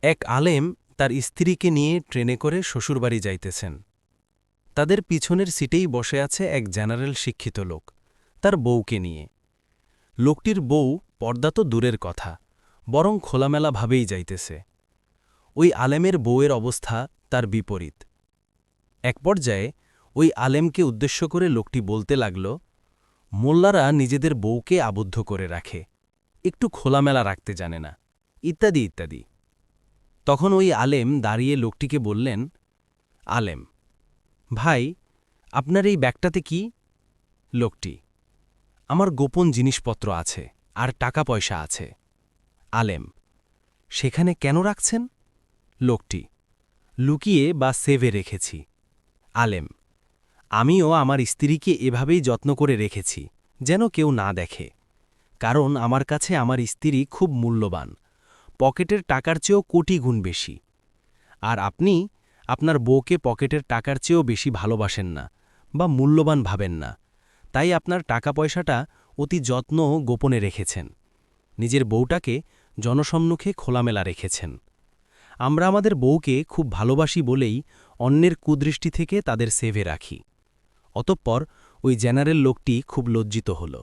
এক আলেম তার স্ত্রীকে নিয়ে ট্রেনে করে শ্বশুরবাড়ি যাইতেছেন। তাদের পিছনের সিটেই বসে আছে এক জেনারেল শিক্ষিত লোক, তার বউকে নিয়ে। লোকটির বউ পর্দা তো দূরের কথা, বরং খোলামেলাভাবেই যাইতেছে। ওই আলেমের বউয়ের অবস্থা তার বিপরীত। এক পর্যায়ে ওই আলেমকে উদ্দেশ্য করে লোকটি বলতে লাগল, মোল্লারা নিজেদের বউকে আবদ্ধ করে রাখে, একটু খোলামেলা রাখতে জানে না, ইত্যাদি ইত্যাদি। তখন ওই আলেম দাঁড়িয়ে লোকটিকে বললেন, আলেম ভাই, আপনার এই ব্যাগটাতে কি? লোকটি, আমার গোপন জিনিসপত্র আছে, আর টাকা পয়সা আছে। আলেম, সেখানে কেন রাখছেন? লোকটি, লুকিয়ে বা সেভে রেখেছি। আলেম, আমিও আমার স্ত্রীকে এভাবেই যত্ন করে রেখেছি, যেন কেউ না দেখে। কারণ আমার কাছে আমার স্ত্রী খুব মূল্যবান, পকেটের টাকার চেয়েও কোটি গুণ বেশি। আর আপনি আপনার বউকে পকেটের টাকার চেয়েও বেশি ভালোবাসেন না বা মূল্যবান ভাবেন না, তাই আপনার টাকা পয়সাটা অতি যত্ন ও গোপনে রেখেছেন। নিজের বউটাকে জনসম্মুখে খোলামেলা রেখেছেন। আমরা আমাদের বউকে খুব ভালোবাসি বলেই অন্যের কুদৃষ্টি থেকে তাদের সেভে রাখি। অতঃপর ওই জেনারেল লোকটি খুব লজ্জিত হল।